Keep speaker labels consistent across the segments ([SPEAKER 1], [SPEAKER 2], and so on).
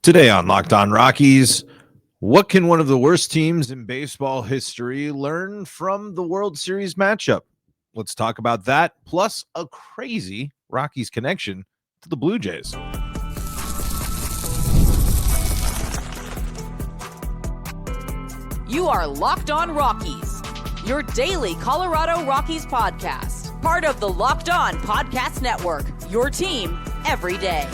[SPEAKER 1] Today on Locked On Rockies, what can one of the worst teams in baseball history learn from the World Series matchup? Let's talk about that, plus a crazy Rockies connection to the Blue Jays.
[SPEAKER 2] You are Locked On Rockies, your daily Colorado Rockies podcast, part of the Locked On Podcast Network, your team every day.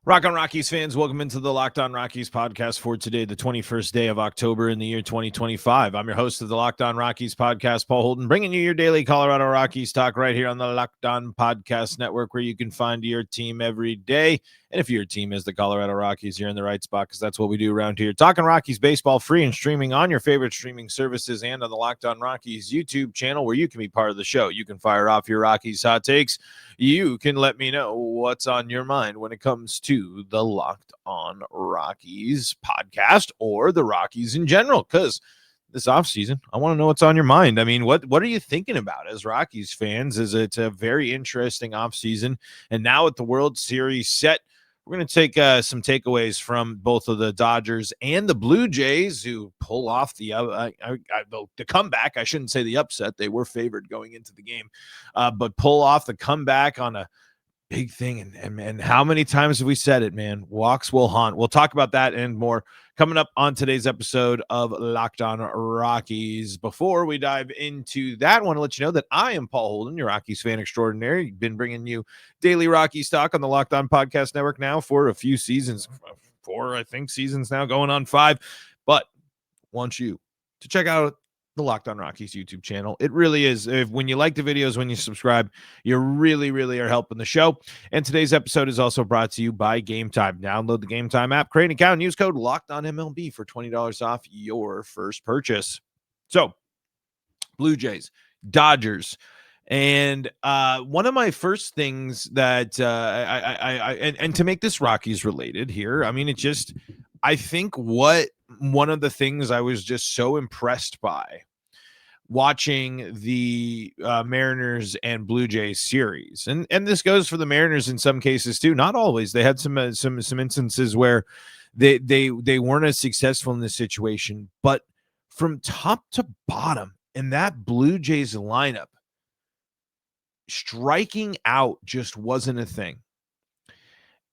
[SPEAKER 1] Rock on Rockies fans, welcome into the Locked On Rockies podcast for today, the 21st day of October in the year 2025. I'm your host of the Locked On Rockies podcast, Paul Holden, bringing you your daily Colorado Rockies talk right here on the Locked On Podcast Network, where you can find your team every day. And if your team is the Colorado Rockies, you're in the right spot, because that's what we do around here. Talking Rockies baseball, free and streaming on your favorite streaming services and on the Locked On Rockies YouTube channel, where you can be part of the show. You can fire off your Rockies hot takes. You can let me know what's on your mind when it comes to the Locked On Rockies podcast or the Rockies in general, because this offseason, I want to know what's on your mind. I mean, what are you thinking about as Rockies fans? It's a very interesting offseason, and now with the World Series set, we're going to take some takeaways from both of the Dodgers and the Blue Jays, who pull off the comeback. I shouldn't say the upset. They were favored going into the game, but pull off the comeback on a big thing. And how many times have we said it, man? Walks will haunt. We'll talk about that and more coming up on today's episode of Locked On Rockies. Before we dive into that, I want to let you know that I am Paul Holden, your Rockies fan extraordinaire. Been bringing you daily Rockies talk on the Locked On Podcast Network now for a few seasons, 4, I think, seasons now, going on 5. But want you to check out the Locked On Rockies YouTube channel. It really is. When you like the videos, when you subscribe, you really, really are helping the show. And today's episode is also brought to you by Gametime. Download the Gametime app, create an account, and use code LOCKEDONMLB for $20 off your first purchase. So, Blue Jays, Dodgers, and one of my first things that and to make this Rockies related here, I mean, I think one of the things I was just so impressed by watching the Mariners and Blue Jays series, and this goes for the Mariners in some cases too. Not always. They had some instances where they weren't as successful in this situation, but from top to bottom in that Blue Jays lineup, striking out just wasn't a thing.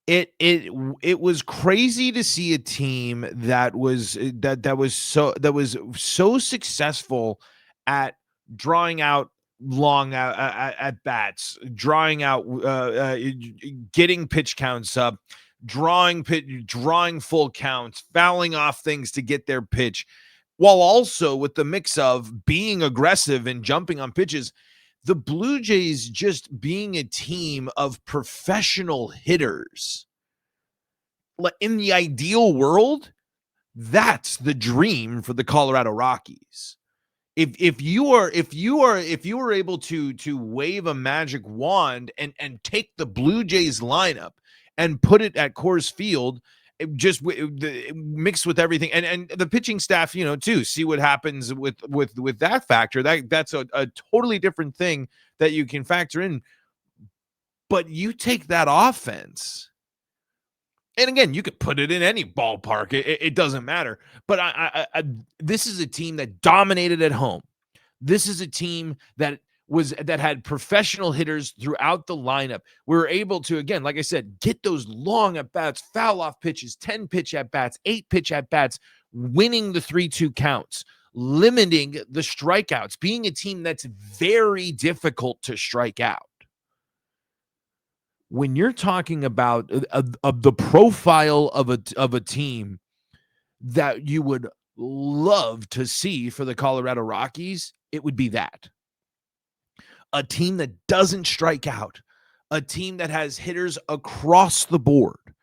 [SPEAKER 1] It was crazy to see a team that was so successful at drawing out long at bats, drawing out getting pitch counts up, drawing full counts, fouling off things to get their pitch, while also with the mix of being aggressive and jumping on pitches. The Blue Jays just being a team of professional hitters. In the ideal world, that's the dream for the Colorado Rockies. If you were able to wave a magic wand and take the Blue Jays lineup and put it at Coors Field, just mixed with everything, and the pitching staff, too, see what happens with that factor. That's a totally different thing that you can factor in. But you take that offense, and again, you could put it in any ballpark. It doesn't matter. But this is a team that dominated at home. This is a team that had professional hitters throughout the lineup. We were able to, again, like I said, get those long at-bats, foul off pitches, 10-pitch at-bats, 8-pitch at-bats, winning the 3-2 counts, limiting the strikeouts, being a team that's very difficult to strike out. When you're talking about the profile of a team that you would love to see for the Colorado Rockies, it would be that. A team that doesn't strike out, a team that has hitters across the board,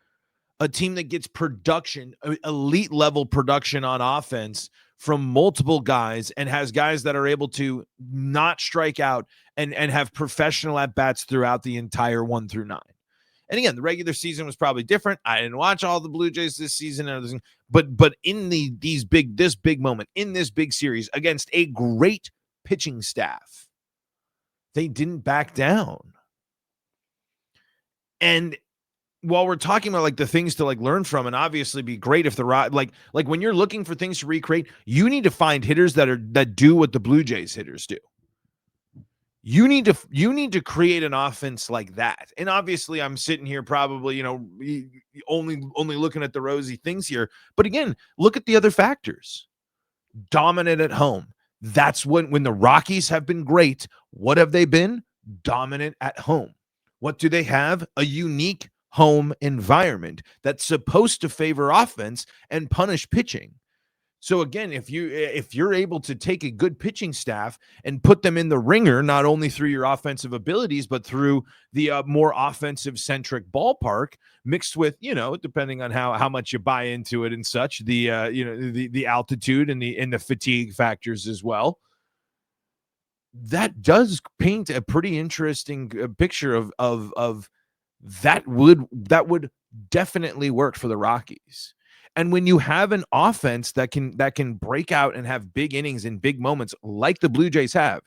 [SPEAKER 1] a team that gets production, elite level production on offense from multiple guys, and has guys that are able to not strike out and have professional at-bats throughout the entire 1 through 9. And again, the regular season was probably different. I didn't watch all the Blue Jays this season, but in this big moment, in this big series against a great pitching staff, they didn't back down. And while we're talking about like the things to like learn from, and obviously be great if the like when you're looking for things to recreate, you need to find hitters that do what the Blue Jays hitters do. You need to create an offense like that. And obviously I'm sitting here probably, only looking at the rosy things here. But again, look at the other factors. Dominant at home. That's when the Rockies have been great. What have they been? Dominant at home. What do they have? A unique home environment that's supposed to favor offense and punish pitching. So again, if you're able to take a good pitching staff and put them in the ringer, not only through your offensive abilities, but through the more offensive centric ballpark, mixed with, depending on how much you buy into it and such, the the altitude and the fatigue factors as well, that does paint a pretty interesting picture of that would definitely work for the Rockies. And when you have an offense that can break out and have big innings in big moments like the Blue Jays have,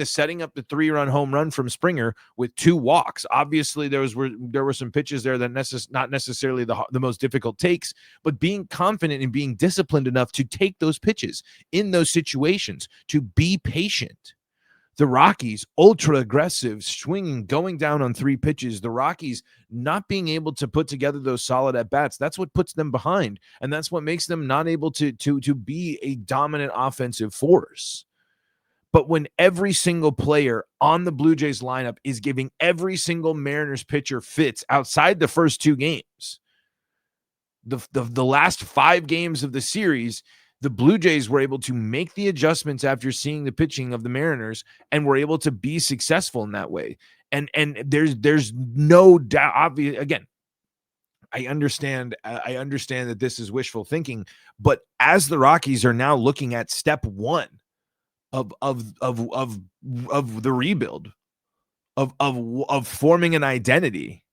[SPEAKER 1] setting up the 3-run home run from Springer with 2 walks. Obviously, there were some pitches there that not necessarily the most difficult takes, but being confident and being disciplined enough to take those pitches in those situations, to be patient. The Rockies, ultra aggressive, swinging, going down on 3 pitches. The Rockies not being able to put together those solid at-bats. That's what puts them behind, and that's what makes them not able to be a dominant offensive force. But when every single player on the Blue Jays lineup is giving every single Mariners pitcher fits outside the first 2 games, the last 5 games of the series, the Blue Jays were able to make the adjustments after seeing the pitching of the Mariners and were able to be successful in that way. And there's no doubt. Obviously, again, I understand that this is wishful thinking, but as the Rockies are now looking at step 1 of the rebuild, of forming an identity,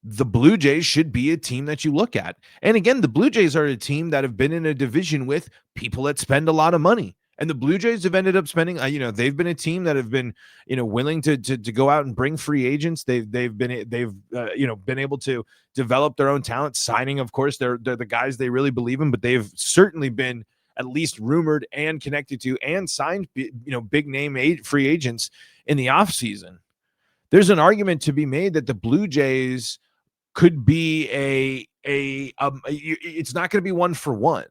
[SPEAKER 1] the Blue Jays should be a team that you look at. And again, the Blue Jays are a team that have been in a division with people that spend a lot of money. And the Blue Jays have ended up spending, they've been a team that have been, willing to go out and bring free agents. They've been able to develop their own talent, signing, of course, they're the guys they really believe in, but they've certainly been at least rumored and connected to and signed, big name free agents in the offseason. There's an argument to be made that the Blue Jays could be it's not going to be 1-for-1,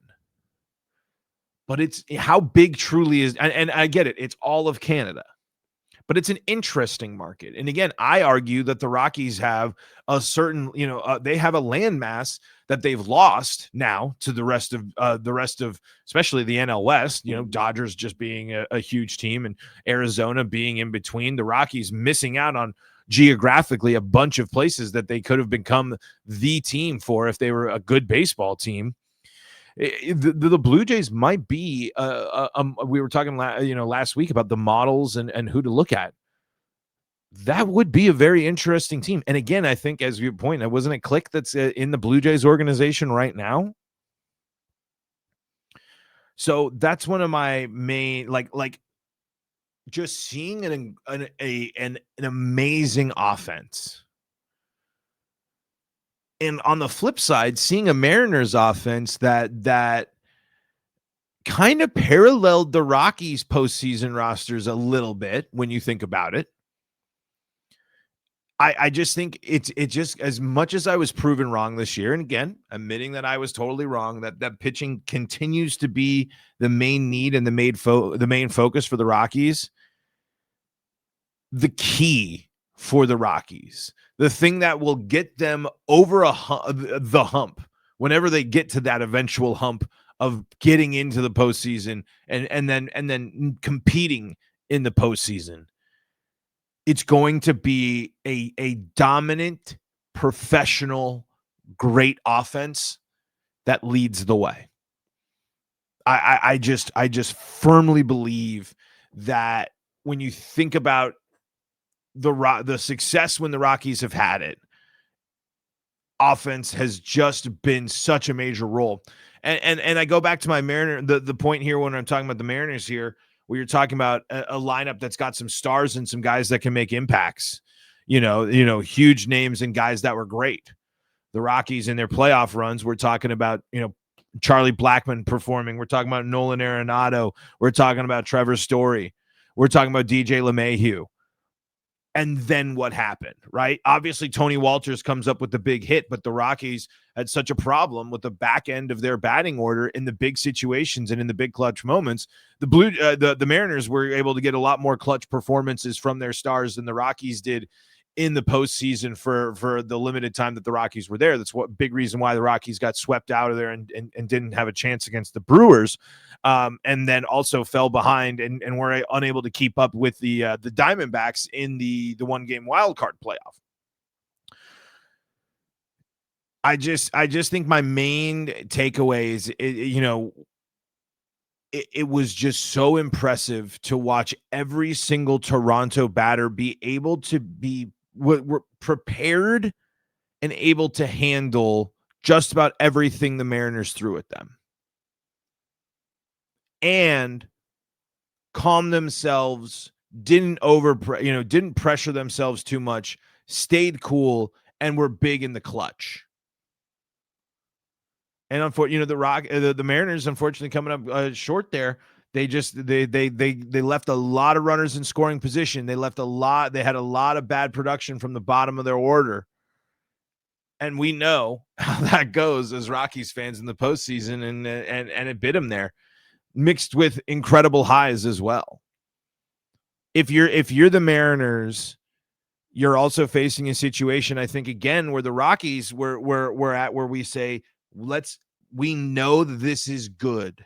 [SPEAKER 1] but it's how big truly is. And I get it. It's all of Canada, but it's an interesting market. And again, I argue that the Rockies have a certain, they have a landmass that they've lost now to the rest of especially the NL West, Dodgers just being a huge team and Arizona being in between. The Rockies missing out on geographically a bunch of places that they could have become the team for if they were a good baseball team. The Blue Jays might be we were talking last week about the models and who to look at. That would be a very interesting team. And again, I think, as you point, it wasn't a click that's in the Blue Jays organization right now. So that's one of my main, like just seeing an amazing offense. And on the flip side, seeing a Mariners offense that kind of paralleled the Rockies postseason rosters a little bit when you think about it. I just think it's just, as much as I was proven wrong this year, and again, admitting that I was totally wrong, that pitching continues to be the main need and the main focus for the Rockies. The key for the Rockies, the thing that will get them over the hump whenever they get to that eventual hump of getting into the postseason and then competing in the postseason, it's going to be a dominant, professional, great offense that leads the way. I just firmly believe that when you think about the success when the Rockies have had it, offense has just been such a major role. And I go back to my Mariner, the point here when I'm talking about the Mariners here, where you're talking about a lineup that's got some stars and some guys that can make impacts. huge names and guys that were great. The Rockies in their playoff runs, we're talking about, Charlie Blackmon performing. We're talking about Nolan Arenado. We're talking about Trevor Story. We're talking about DJ LeMahieu. And then what happened, right? Obviously, Tony Walters comes up with the big hit, but the Rockies had such a problem with the back end of their batting order in the big situations and in the big clutch moments. The Mariners were able to get a lot more clutch performances from their stars than the Rockies did in the postseason for the limited time that the Rockies were there. That's what big reason why the Rockies got swept out of there and didn't have a chance against the Brewers. And then also fell behind and were unable to keep up with the Diamondbacks in the one-game wild card playoff. I just think my main takeaway is, it was just so impressive to watch every single Toronto batter be able to be prepared and able to handle just about everything the Mariners threw at them. And calm themselves, didn't pressure themselves too much, stayed cool, and were big in the clutch. And unfortunately, the Mariners, unfortunately, coming up short there. They left a lot of runners in scoring position. They had a lot of bad production from the bottom of their order. And we know how that goes as Rockies fans in the postseason, and it bit them there, mixed with incredible highs as well. If you're the Mariners, you're also facing a situation, I think, again, where the Rockies we're at where we say, we know that this is good.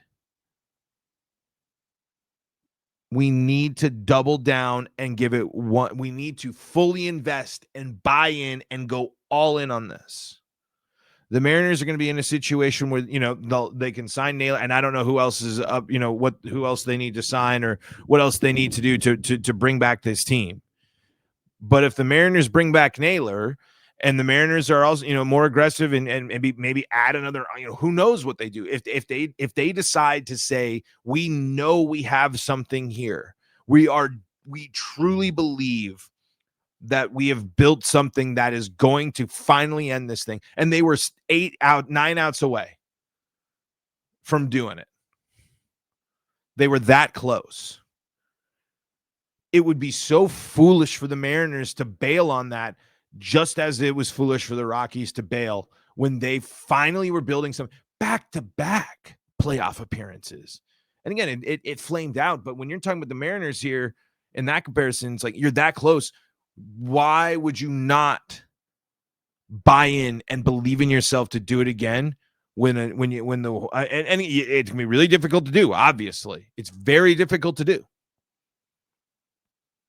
[SPEAKER 1] We need to double down and give it one. We need to fully invest and buy in and go all in on this. The Mariners are going to be in a situation where, they can sign Naylor, and I don't know who else is up, who else they need to sign or what else they need to do to bring back this team. But if the Mariners bring back Naylor, and the Mariners are also, more aggressive and maybe add another, who knows what they do. If they decide to say, we know we have something here, we truly believe that we have built something that is going to finally end this thing. And they were 9 outs away from doing it. They were that close. It would be so foolish for the Mariners to bail on that, just as it was foolish for the Rockies to bail when they finally were building some back-to-back playoff appearances. And again, it flamed out. But when you're talking about the Mariners here, in that comparison, it's like you're that close. Why would you not buy in and believe in yourself to do it again when it can be really difficult to do? Obviously, it's very difficult to do.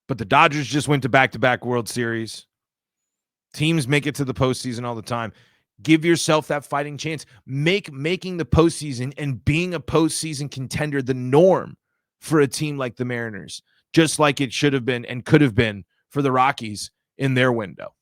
[SPEAKER 1] But the Dodgers just went to back-to-back World Series. Teams make it to the postseason all the time. Give yourself that fighting chance. Making the postseason and being a postseason contender the norm for a team like the Mariners, just like it should have been and could have been for the Rockies in their window.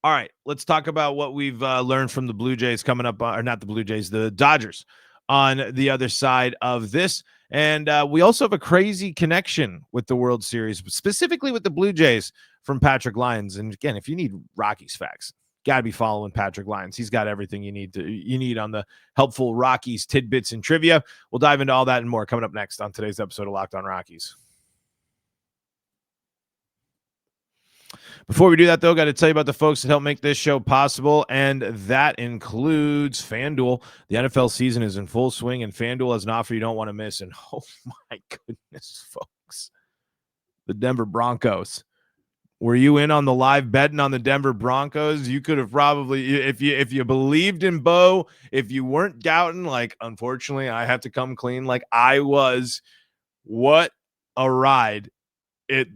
[SPEAKER 1] All right, let's talk about what we've learned from the Blue Jays coming up, or not the Blue Jays, the Dodgers on the other side of this. And we also have a crazy connection with the World Series, specifically with the Blue Jays, from Patrick Lyons. And again, if you need Rockies facts, got to be following Patrick Lyons. He's got everything you need on the helpful Rockies tidbits and trivia. We'll dive into all that and more coming up next on today's episode of Locked On Rockies. Before we do that, though, got to tell you about the folks that help make this show possible, and that includes FanDuel. The NFL season is in full swing, and FanDuel has an offer you don't want to miss. And oh my goodness, folks, the Denver Broncos. Were you in on the live betting on the Denver Broncos? You could have probably, if you believed in Bo, if you weren't doubting, like, unfortunately, I have to come clean, like I was. What a ride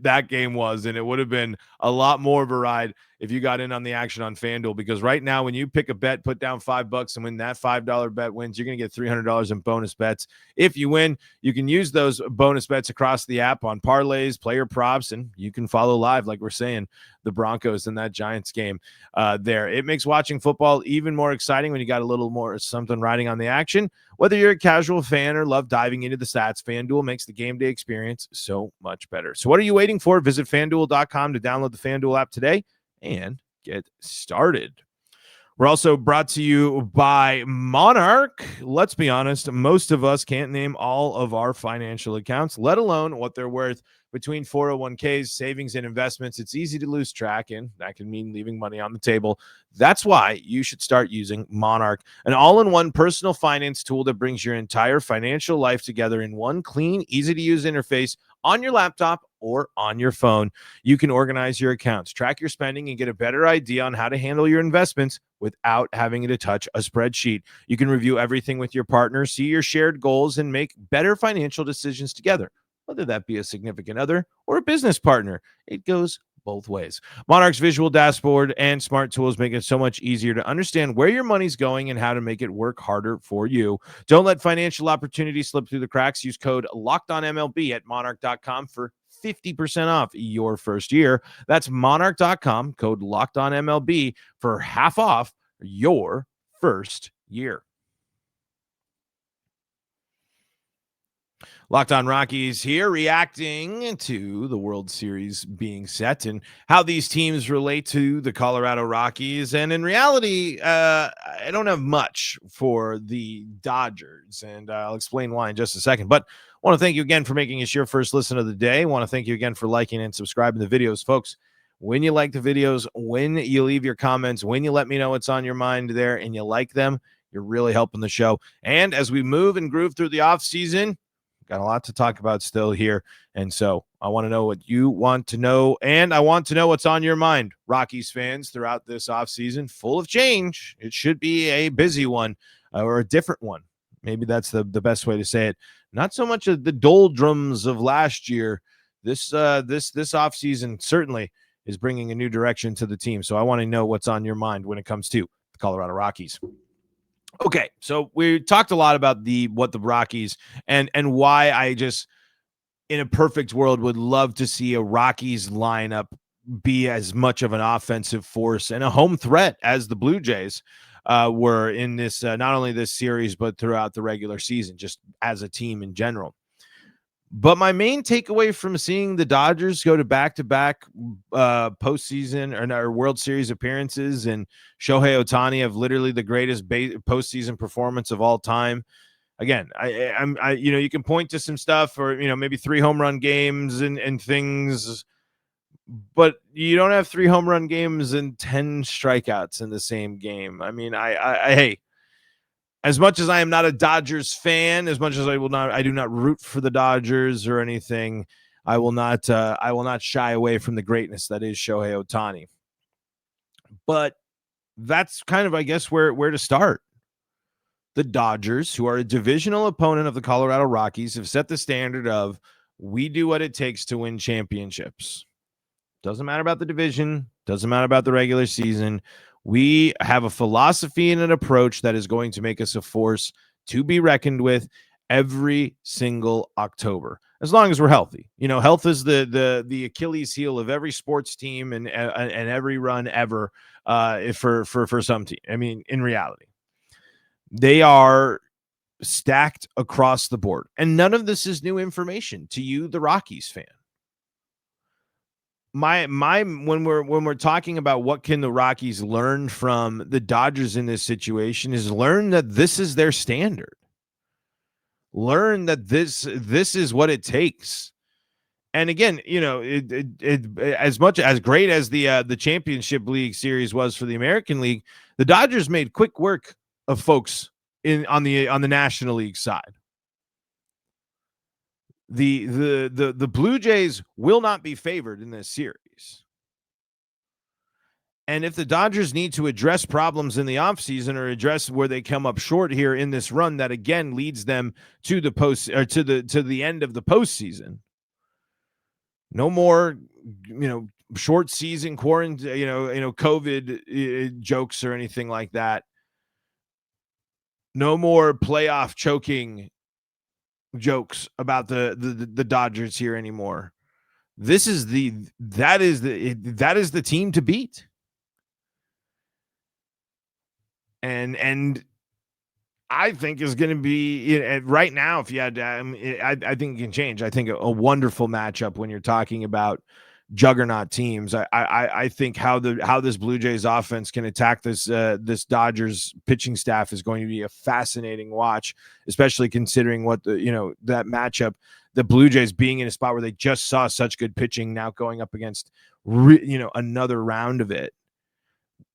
[SPEAKER 1] that game was, and it would have been a lot more of a ride if you got in on the action on FanDuel, because right now when you pick a bet, put down $5, and when that $5 bet wins, you're going to get $300 in bonus bets. If you win, you can use those bonus bets across the app on parlays, player props, and you can follow live, like we're saying, the Broncos in that Giants game there. It makes watching football even more exciting when you got a little more something riding on the action. Whether you're a casual fan or love diving into the stats, FanDuel makes the game day experience so much better. So what are you waiting for? Visit FanDuel.com to download the FanDuel app today and get started. We're also brought to you by Monarch. Let's be honest, most of us can't name all of our financial accounts, let alone what they're worth. Between 401ks, savings, and investments, it's easy to lose track, and that can mean leaving money on the table. That's why you should start using Monarch, an all-in-one personal finance tool that brings your entire financial life together in one clean, easy-to-use interface on your laptop or on your phone. You can organize your accounts, track your spending, and get a better idea on how to handle your investments without having to touch a spreadsheet. You can review everything with your partner, see your shared goals, and make better financial decisions together, whether that be a significant other or a business partner. It goes both ways. Monarch's visual dashboard and smart tools make it so much easier to understand where your money's going and how to make it work harder for you. Don't let financial opportunities slip through the cracks. Use code LOCKEDONMLB at monarch.com for 50% off your first year. That's monarch.com, code LOCKEDONMLB for half off your first year. Locked On Rockies here, reacting to the World Series being set and how these teams relate to the Colorado Rockies. And in reality, I don't have much for the Dodgers, and I'll explain why in just a second. But I want to thank you again for making us your first listen of the day. I want to thank you again for liking and subscribing to the videos. Folks, when you like the videos, when you leave your comments, when you let me know what's on your mind there and you like them, you're really helping the show. And as we move and groove through the offseason, got a lot to talk about still here. And so I want to know what you want to know, and I want to know what's on your mind, Rockies fans, throughout this offseason. Full of change. It should be a busy one or a different one. Maybe that's the best way to say it. Not so much of the doldrums of last year. This offseason certainly is bringing a new direction to the team. So I want to know what's on your mind when it comes to the Colorado Rockies. Okay, so we talked a lot about what the Rockies and why I just, in a perfect world, would love to see a Rockies lineup be as much of an offensive force and a home threat as the Blue Jays were in this, not only this series, but throughout the regular season, just as a team in general. But my main takeaway from seeing the Dodgers go to back-to-back postseason or World Series appearances and Shohei Ohtani have literally the greatest postseason performance of all time. Again, I you can point to some stuff or, maybe 3 home run games and things, but you don't have 3 home run games and 10 strikeouts in the same game. I mean, hey, as much as I am not a Dodgers fan, as much as I do not root for the Dodgers or anything, I will not shy away from the greatness that is Shohei Ohtani. But that's kind of, I guess, where to start. The Dodgers, who are a divisional opponent of the Colorado Rockies, have set the standard of we do what it takes to win championships. Doesn't matter about the division, doesn't matter about the regular season. We have a philosophy and an approach that is going to make us a force to be reckoned with every single October, as long as we're healthy. Health is the Achilles heel of every sports team and every run ever for some team. I mean, in reality, they are stacked across the board, and none of this is new information to you, the Rockies fan. When we're talking about what can the Rockies learn from the Dodgers in this situation is learn that this is their standard. Learn that this is what it takes. And again, as much as great as the Championship League series was for the American League, the Dodgers made quick work of folks on the National League side. The Blue Jays will not be favored in this series. And if the Dodgers need to address problems in the offseason or address where they come up short here in this run that again leads them to the to the end of the postseason, no more short season quarantine, COVID jokes or anything like that. No more playoff choking jokes about the Dodgers here anymore. That is the team to beat. And I think is going to be right now. If you had, I think it can change. I think a wonderful matchup when you're talking about juggernaut teams. I think how this Blue Jays offense can attack this Dodgers pitching staff is going to be a fascinating watch, especially considering what that matchup, the Blue Jays being in a spot where they just saw such good pitching, now going up against another round of it.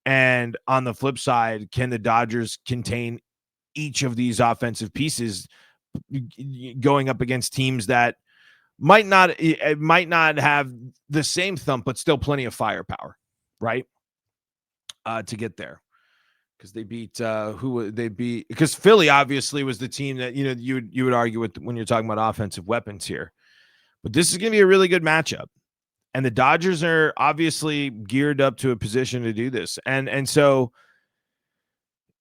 [SPEAKER 1] And on the flip side, can the Dodgers contain each of these offensive pieces going up against teams that might not have the same thump, but still plenty of firepower, right? To get there. Because they beat because Philly obviously was the team that you would argue with when you're talking about offensive weapons here. But this is going to be a really good matchup. And the Dodgers are obviously geared up to a position to do this. And so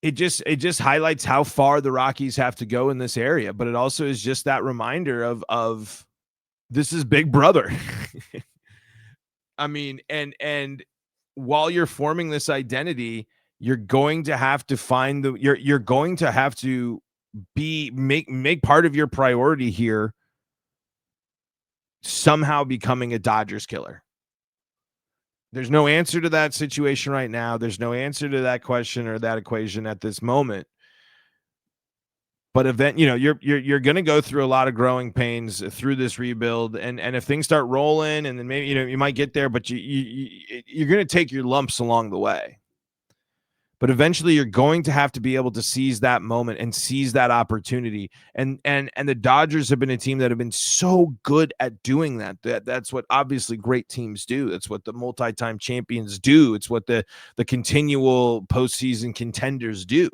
[SPEAKER 1] it just highlights how far the Rockies have to go in this area, but it also is just that reminder of this is Big Brother. I mean, and while you're forming this identity, you're going to have to find you're going to have to make part of your priority here somehow becoming a Dodgers killer. There's no answer to that situation right now. There's no answer to that question or that equation at this moment. But you're going to go through a lot of growing pains through this rebuild, and if things start rolling, and then maybe you might get there, but you're going to take your lumps along the way. But eventually, you're going to have to be able to seize that moment and seize that opportunity. And the Dodgers have been a team that have been so good at doing that. That's what obviously great teams do. That's what the multi-time champions do. It's what the continual postseason contenders do.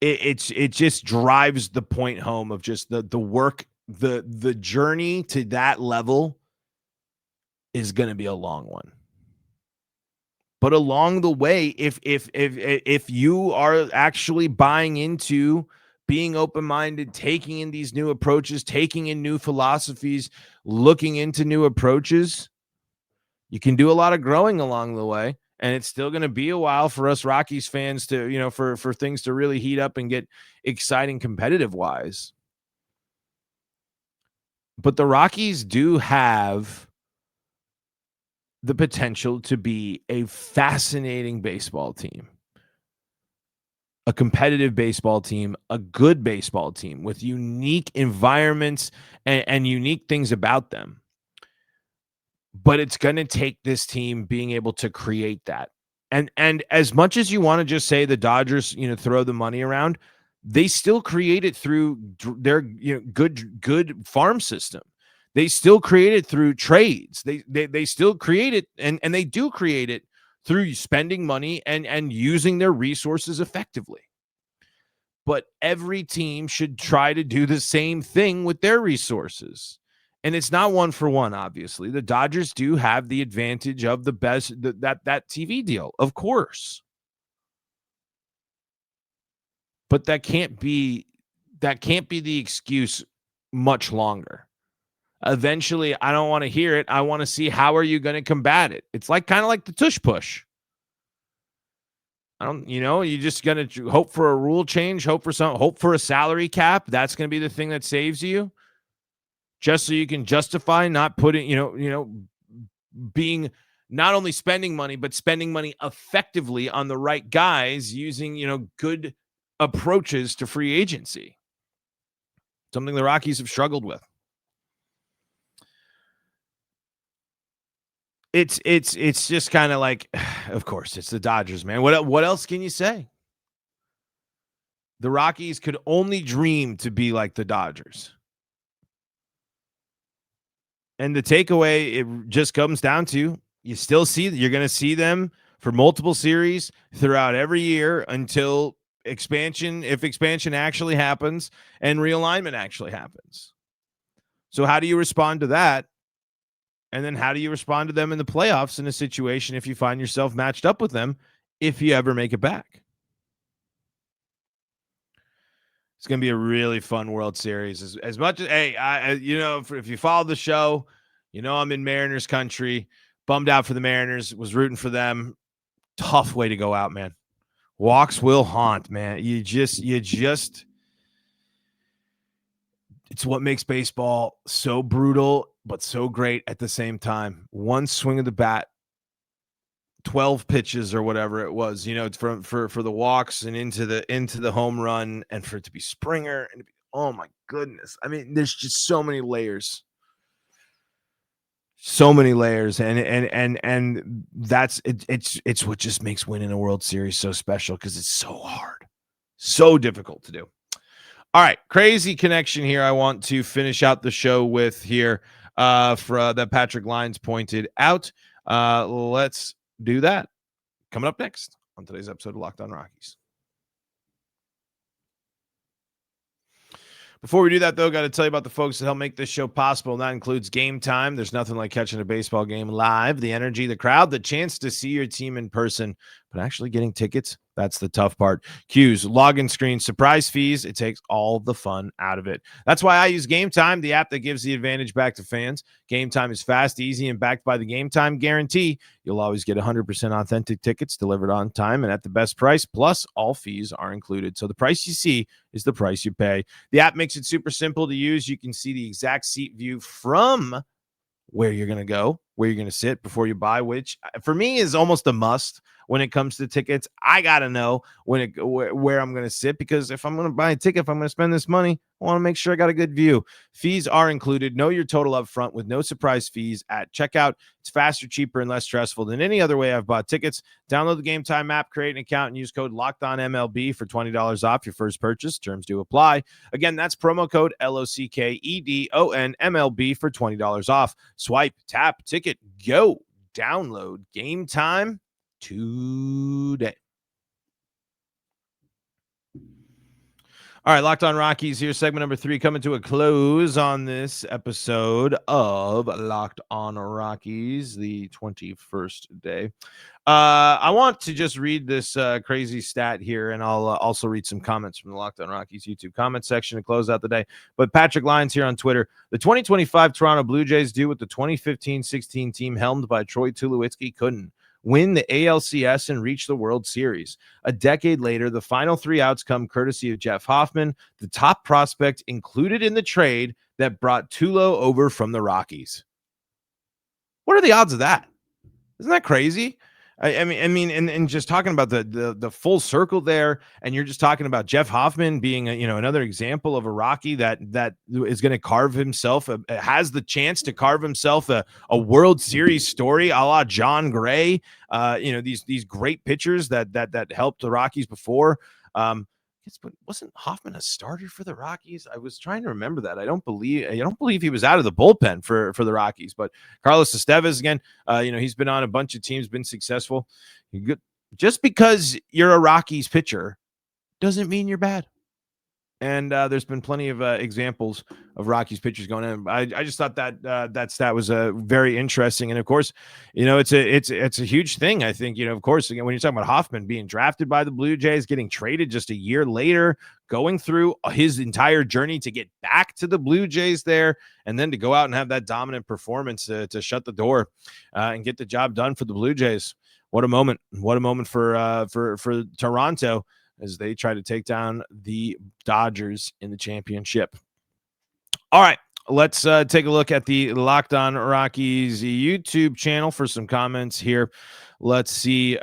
[SPEAKER 1] It just drives the point home of just the work, the journey to that level is going to be a long one. But along the way, if you are actually buying into being open-minded, taking in these new approaches, taking in new philosophies, looking into new approaches, you can do a lot of growing along the way. And it's still going to be a while for us Rockies fans to, for things to really heat up and get exciting competitive wise. But the Rockies do have the potential to be a fascinating baseball team, a competitive baseball team, a good baseball team with unique environments and unique things about them. But it's going to take this team being able to create that. And as much as you want to just say the Dodgers, throw the money around, they still create it through their good farm system. They still create it through trades. They still create it, and they do create it through spending money and using their resources effectively. But every team should try to do the same thing with their resources. And it's not one for one, obviously. The Dodgers do have the advantage of the best, that TV deal, of course. But that can't be the excuse much longer. Eventually, I don't want to hear it. I want to see how are you going to combat it. It's kind of like the tush push. You just going to hope for a rule change, hope for a salary cap. That's going to be the thing that saves you. Just so you can justify not putting, being not only spending money, but spending money effectively on the right guys using, good approaches to free agency. Something the Rockies have struggled with. It's just kind of like, of course, it's the Dodgers, man. What else can you say? The Rockies could only dream to be like the Dodgers. And the takeaway, it just comes down to you're going to see them for multiple series throughout every year until if expansion actually happens and realignment actually happens. So how do you respond to that? And then how do you respond to them in the playoffs in a situation if you find yourself matched up with them, if you ever make it back? It's going to be a really fun World Series. As much as, hey, if you follow the show, I'm in Mariners country. Bummed out for the Mariners. Was rooting for them. Tough way to go out, man. Walks will haunt, man. You just it's what makes baseball so brutal, but so great at the same time. One swing of the bat, 12 pitches or whatever it was, for the walks and into the home run, and for it to be Springer, and oh my goodness. I mean, there's just so many layers. And that's it's what just makes winning a World Series so special, because it's so hard, so difficult to do. All right, crazy connection here. I want to finish out the show with here for that Patrick Lyons pointed out. Let's do that coming up next on today's episode of Locked On Rockies. Before we do that, though, got to tell you about the folks that help make this show possible, and that includes Gametime. There's nothing like catching a baseball game live. The energy, the crowd, the chance to see your team in person, but actually getting tickets, that's the tough part. Queues, login screens, surprise fees, it takes all the fun out of it. That's why I use Gametime, the app that gives the advantage back to fans. Gametime is fast, easy, and backed by the Gametime guarantee. You'll always get 100% authentic tickets delivered on time and at the best price, plus all fees are included. So the price you see is the price you pay. The app makes it super simple to use. You can see the exact seat view from where you're going to go, where you're going to sit before you buy, which for me is almost a must when it comes to tickets. I got to know where I'm going to sit, because if I'm going to buy a ticket, if I'm going to spend this money, I want to make sure I got a good view. Fees are included. Know your total up front with no surprise fees at checkout. It's faster, cheaper, and less stressful than any other way I've bought tickets. Download the Gametime app, create an account, and use code LOCKEDONMLB for $20 off your first purchase. Terms do apply. Again, that's promo code LOCKEDONMLB for $20 off. Swipe, tap, ticket, go. Download Gametime today. All right, Locked On Rockies here, segment number 3, coming to a close on this episode of Locked On Rockies, the 21st day. I want to just read this crazy stat here, and I'll also read some comments from the Locked On Rockies YouTube comment section to close out the day. But Patrick Lyons here on Twitter: the 2025 Toronto Blue Jays do what the 2015-16 team helmed by Troy Tulowitzki couldn't: win the ALCS and reach the World Series. A decade later, the final 3 outs come courtesy of Jeff Hoffman, the top prospect included in the trade that brought Tulo over from the Rockies. What are the odds of that? Isn't that crazy? I mean, and just talking about the full circle there, and you're just talking about Jeff Hoffman being another example of a Rocky that is going to carve himself, has the chance to carve himself a World Series story, a la John Gray. These great pitchers that helped the Rockies before. But wasn't Hoffman a starter for the Rockies? I was trying to remember that. I don't believe he was out of the bullpen for the Rockies. But Carlos Estevez, again, he's been on a bunch of teams, been successful. Just because you're a Rockies pitcher doesn't mean you're bad. And there's been plenty of examples of Rockies pitchers going in. I just thought that stat was very interesting. And of course, it's a huge thing. I think, of course, again, when you're talking about Hoffman being drafted by the Blue Jays, getting traded just a year later, going through his entire journey to get back to the Blue Jays there, and then to go out and have that dominant performance to shut the door and get the job done for the Blue Jays. What a moment! What a moment for Toronto, as they try to take down the Dodgers in the championship. All right, let's take a look at the Locked On Rockies YouTube channel for some comments here. Let's see. Luke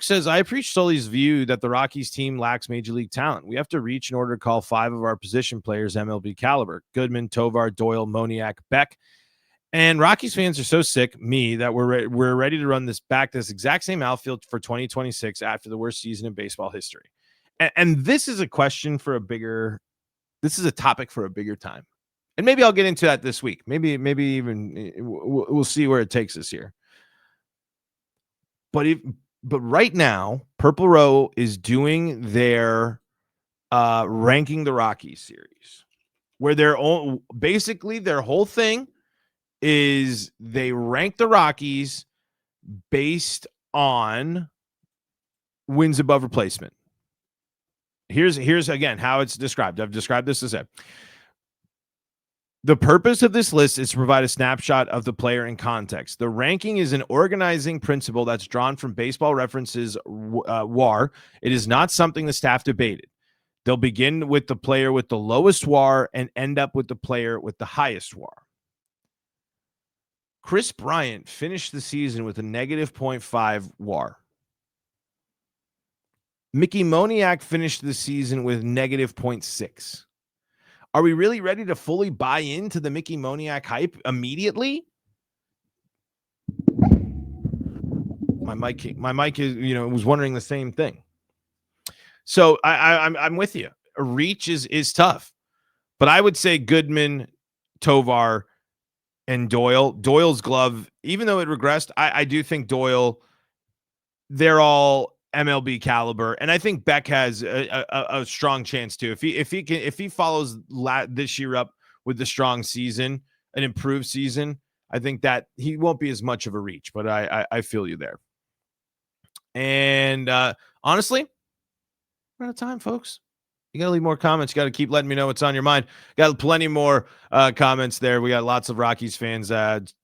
[SPEAKER 1] says, I appreciate Sully's view that the Rockies team lacks major league talent. We have to reach in order to call 5 of our position players MLB caliber: Goodman, Tovar, Doyle, Moniak, Beck. And Rockies fans are so sick, that we're ready to run this exact same outfield for 2026 after the worst season in baseball history. And this is a question for this is a topic for a bigger time. And maybe I'll get into that this week. Maybe even we'll see where it takes us here. But right now, Purple Row is doing their ranking the Rockies series. where basically their whole thing is they rank the Rockies based on wins above replacement. Here's again how it's described. I've described this as the purpose of this list is to provide a snapshot of the player in context. The ranking is an organizing principle that's drawn from Baseball Reference's WAR. It is not something the staff debated. They'll begin with the player with the lowest WAR and end up with the player with the highest WAR. Chris Bryant finished the season with a negative 0.5 WAR. Mickey Moniak finished the season with negative 0.6. Are we really ready to fully buy into the Mickey Moniak hype immediately? My mic is, was wondering the same thing. So I'm with you. A reach is tough, but I would say Goodman, Tovar, and Doyle. Doyle's glove, even though it regressed, I do think Doyle, they're all MLB caliber, and I think Beck has a strong chance too. If he follows this year up with the strong season, an improved season, I think that he won't be as much of a reach. But I feel you there. And honestly, we're out of time, folks. You got to leave more comments. You got to keep letting me know what's on your mind. Got plenty more comments there. We got lots of Rockies fans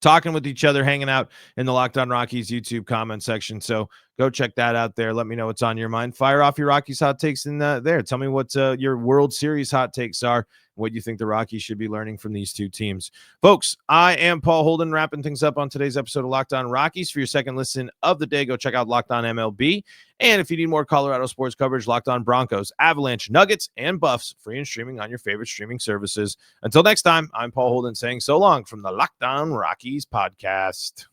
[SPEAKER 1] talking with each other, hanging out in the Locked On Rockies YouTube comment section. So go check that out there. Let me know what's on your mind. Fire off your Rockies hot takes in there. Tell me what your World Series hot takes are. What you think the Rockies should be learning from these two teams. Folks, I am Paul Holden, wrapping things up on today's episode of Locked On Rockies. For your second listen of the day, go check out Locked On MLB. And if you need more Colorado sports coverage, Locked On Broncos, Avalanche, Nuggets, and Buffs, free and streaming on your favorite streaming services. Until next time, I'm Paul Holden saying so long from the Locked On Rockies podcast.